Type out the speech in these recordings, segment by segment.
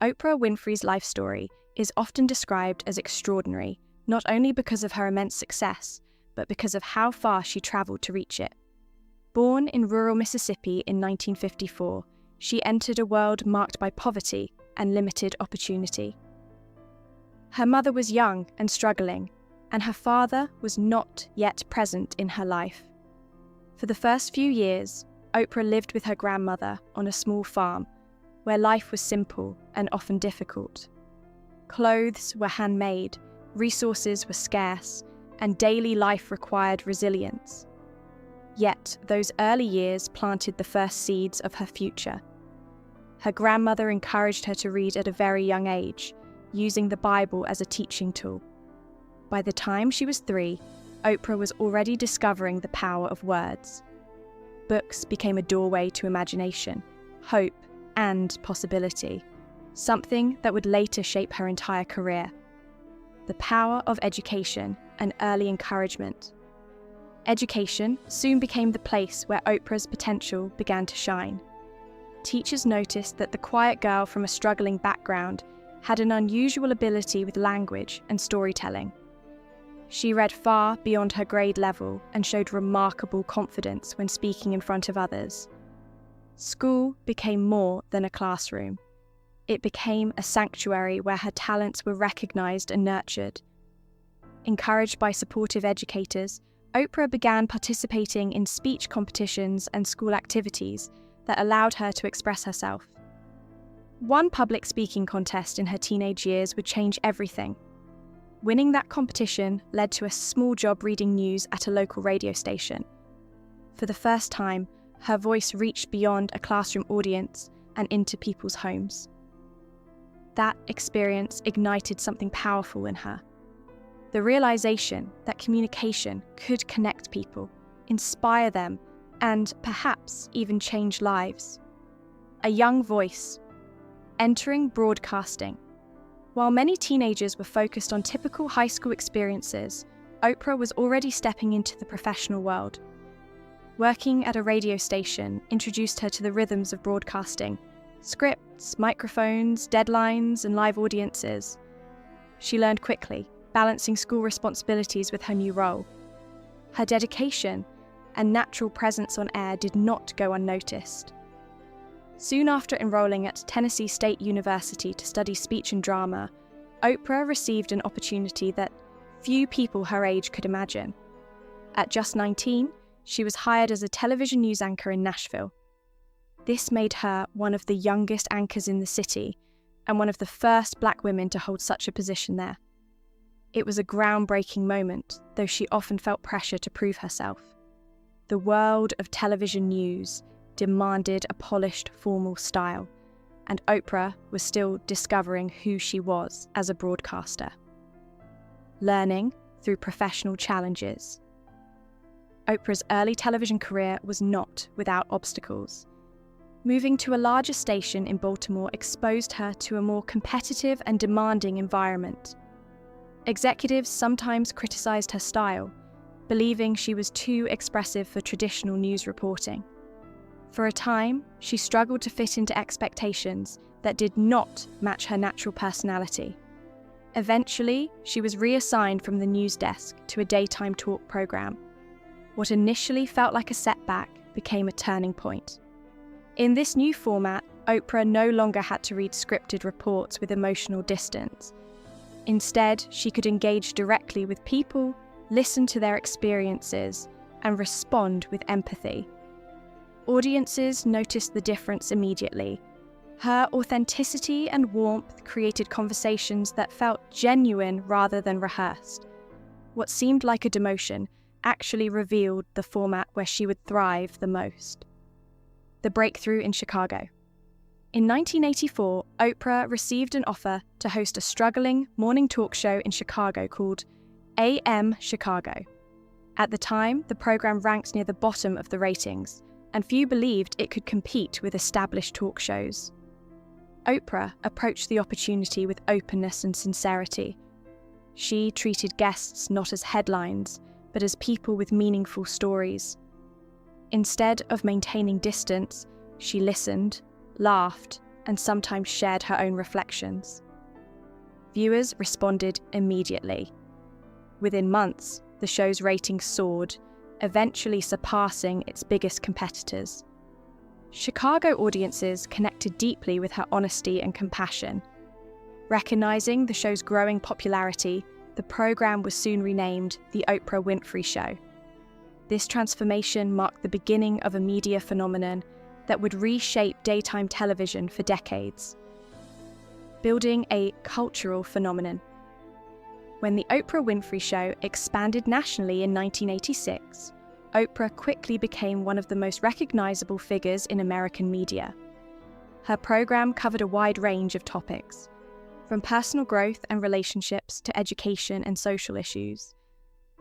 Oprah Winfrey's life story is often described as extraordinary, not only because of her immense success, but because of how far she traveled to reach it. Born in rural Mississippi in 1954, she entered a world marked by poverty and limited opportunity. Her mother was young and struggling, and her father was not yet present in her life. For the first few years, Oprah lived with her grandmother on a small farm, where life was simple and often difficult. Clothes were handmade, resources were scarce, and daily life required resilience. Yet, those early years planted the first seeds of her future. Her grandmother encouraged her to read at a very young age, using the Bible as a teaching tool. By the time she was 3, Oprah was already discovering the power of words. Books became a doorway to imagination, hope, and possibility, something that would later shape her entire career. The power of education and early encouragement. Education soon became the place where Oprah's potential began to shine. Teachers noticed that the quiet girl from a struggling background had an unusual ability with language and storytelling. She read far beyond her grade level and showed remarkable confidence when speaking in front of others. School became more than a classroom. It became a sanctuary where her talents were recognized and nurtured. Encouraged by supportive educators, Oprah began participating in speech competitions and school activities that allowed her to express herself. One public speaking contest in her teenage years would change everything. Winning that competition led to a small job reading news at a local radio station. For the first time, her voice reached beyond a classroom audience and into people's homes. That experience ignited something powerful in her. The realization that communication could connect people, inspire them, and perhaps even change lives. A young voice, entering broadcasting. While many teenagers were focused on typical high school experiences, Oprah was already stepping into the professional world. Working at a radio station introduced her to the rhythms of broadcasting, scripts, microphones, deadlines, and live audiences. She learned quickly, balancing school responsibilities with her new role. Her dedication and natural presence on air did not go unnoticed. Soon after enrolling at Tennessee State University to study speech and drama, Oprah received an opportunity that few people her age could imagine. At just 19, she was hired as a television news anchor in Nashville. This made her one of the youngest anchors in the city and one of the first Black women to hold such a position there. It was a groundbreaking moment, though she often felt pressure to prove herself. The world of television news demanded a polished, formal style, and Oprah was still discovering who she was as a broadcaster. Learning through professional challenges. Oprah's early television career was not without obstacles. Moving to a larger station in Baltimore exposed her to a more competitive and demanding environment. Executives sometimes criticized her style, believing she was too expressive for traditional news reporting. For a time, she struggled to fit into expectations that did not match her natural personality. Eventually, she was reassigned from the news desk to a daytime talk program. What initially felt like a setback became a turning point. In this new format, Oprah no longer had to read scripted reports with emotional distance. Instead, she could engage directly with people, listen to their experiences, and respond with empathy. Audiences noticed the difference immediately. Her authenticity and warmth created conversations that felt genuine rather than rehearsed. What seemed like a demotion actually revealed the format where she would thrive the most. The breakthrough in Chicago. In 1984, Oprah received an offer to host a struggling morning talk show in Chicago called AM Chicago. At the time, the program ranked near the bottom of the ratings, and few believed it could compete with established talk shows. Oprah approached the opportunity with openness and sincerity. She treated guests not as headlines, but as people with meaningful stories. Instead of maintaining distance, she listened, laughed, and sometimes shared her own reflections. Viewers responded immediately. Within months, the show's ratings soared, eventually surpassing its biggest competitors. Chicago audiences connected deeply with her honesty and compassion. Recognizing the show's growing popularity, the program was soon renamed The Oprah Winfrey Show. This transformation marked the beginning of a media phenomenon that would reshape daytime television for decades, building a cultural phenomenon. When The Oprah Winfrey Show expanded nationally in 1986, Oprah quickly became one of the most recognizable figures in American media. Her program covered a wide range of topics, from personal growth and relationships to education and social issues.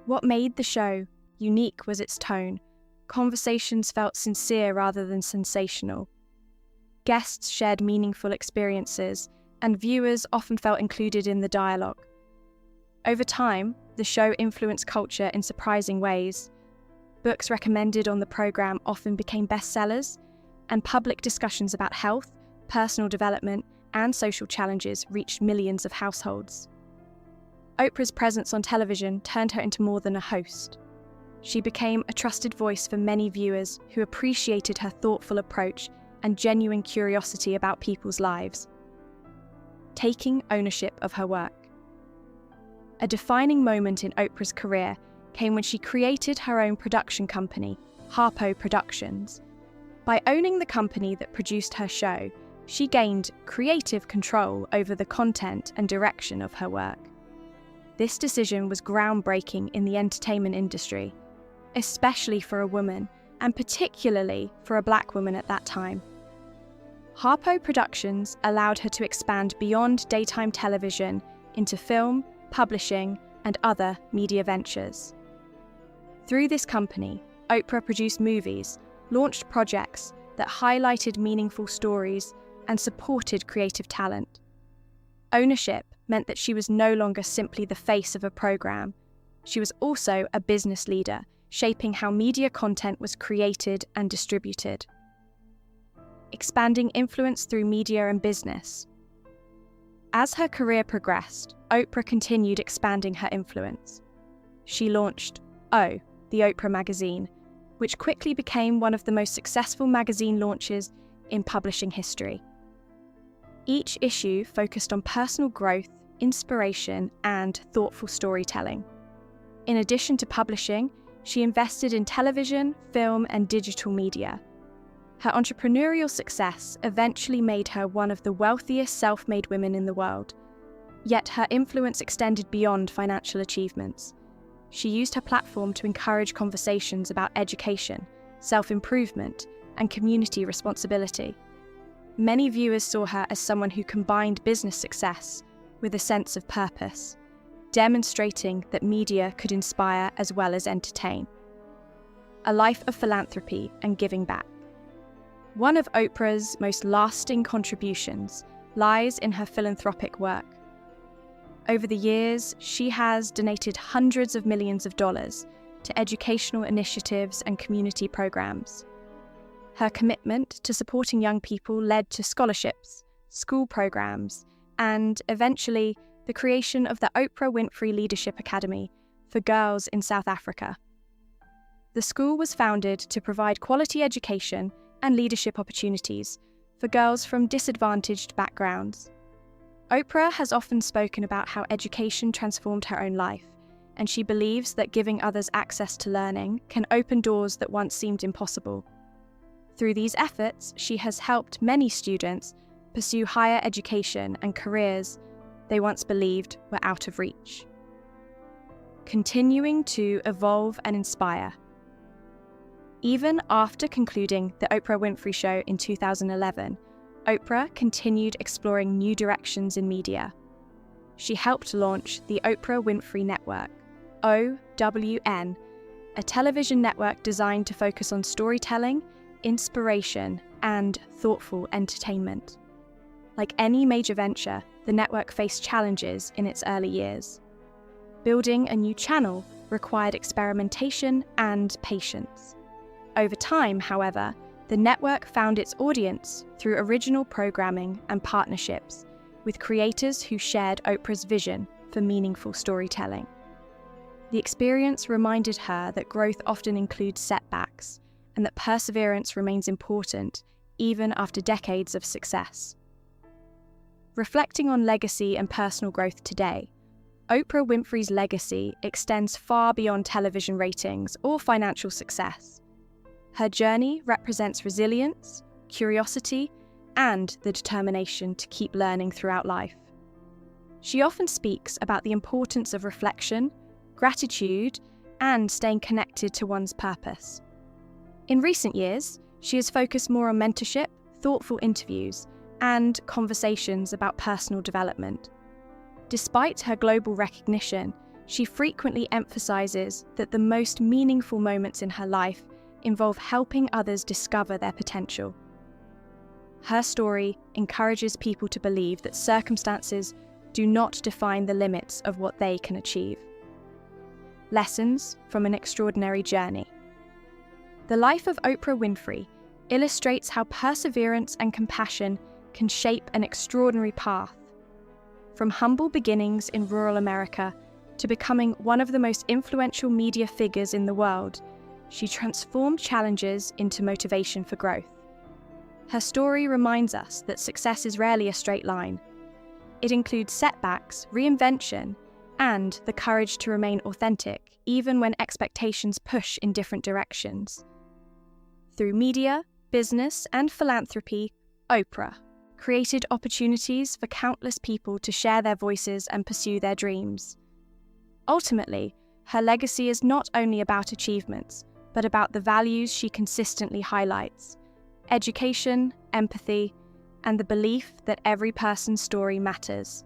What made the show unique was its tone. Conversations felt sincere rather than sensational. Guests shared meaningful experiences, and viewers often felt included in the dialogue. Over time, the show influenced culture in surprising ways. Books recommended on the program often became bestsellers, and public discussions about health, personal development, and social challenges reached millions of households. Oprah's presence on television turned her into more than a host. She became a trusted voice for many viewers who appreciated her thoughtful approach and genuine curiosity about people's lives. Taking ownership of her work. A defining moment in Oprah's career came when she created her own production company, Harpo Productions. By owning the company that produced her show, she gained creative control over the content and direction of her work. This decision was groundbreaking in the entertainment industry, especially for a woman, and particularly for a Black woman at that time. Harpo Productions allowed her to expand beyond daytime television into film, publishing, and other media ventures. Through this company, Oprah produced movies, launched projects that highlighted meaningful stories, and supported creative talent. Ownership meant that she was no longer simply the face of a program. She was also a business leader, shaping how media content was created and distributed. Expanding influence through media and business. As her career progressed, Oprah continued expanding her influence. She launched O, the Oprah magazine, which quickly became one of the most successful magazine launches in publishing history. Each issue focused on personal growth, inspiration, and thoughtful storytelling. In addition to publishing, she invested in television, film, and digital media. Her entrepreneurial success eventually made her one of the wealthiest self-made women in the world. Yet her influence extended beyond financial achievements. She used her platform to encourage conversations about education, self-improvement, and community responsibility. Many viewers saw her as someone who combined business success with a sense of purpose, demonstrating that media could inspire as well as entertain. A life of philanthropy and giving back. One of Oprah's most lasting contributions lies in her philanthropic work. Over the years, she has donated hundreds of millions of dollars to educational initiatives and community programs. Her commitment to supporting young people led to scholarships, school programs, and eventually the creation of the Oprah Winfrey Leadership Academy for girls in South Africa. The school was founded to provide quality education and leadership opportunities for girls from disadvantaged backgrounds. Oprah has often spoken about how education transformed her own life, and she believes that giving others access to learning can open doors that once seemed impossible. Through these efforts, she has helped many students pursue higher education and careers they once believed were out of reach. Continuing to evolve and inspire. Even after concluding The Oprah Winfrey Show in 2011, Oprah continued exploring new directions in media. She helped launch the Oprah Winfrey Network, OWN, a television network designed to focus on storytelling, inspiration, and thoughtful entertainment. Like any major venture, the network faced challenges in its early years. Building a new channel required experimentation and patience. Over time, however, The network found its audience through original programming and partnerships with creators who shared Oprah's vision for meaningful storytelling. The experience reminded her that growth often includes setbacks and that perseverance remains important even after decades of success. Reflecting on legacy and personal growth today, Oprah Winfrey's legacy extends far beyond television ratings or financial success. Her journey represents resilience, curiosity, and the determination to keep learning throughout life. She often speaks about the importance of reflection, gratitude, and staying connected to one's purpose. In recent years, she has focused more on mentorship, thoughtful interviews, and conversations about personal development. Despite her global recognition, she frequently emphasizes that the most meaningful moments in her life involve helping others discover their potential. Her story encourages people to believe that circumstances do not define the limits of what they can achieve. Lessons from an extraordinary journey. The life of Oprah Winfrey illustrates how perseverance and compassion can shape an extraordinary path. From humble beginnings in rural America to becoming one of the most influential media figures in the world, she transformed challenges into motivation for growth. Her story reminds us that success is rarely a straight line. It includes setbacks, reinvention, and the courage to remain authentic, even when expectations push in different directions. Through media, business, and philanthropy, Oprah created opportunities for countless people to share their voices and pursue their dreams. Ultimately, her legacy is not only about achievements, but about the values she consistently highlights: education, empathy, and the belief that every person's story matters.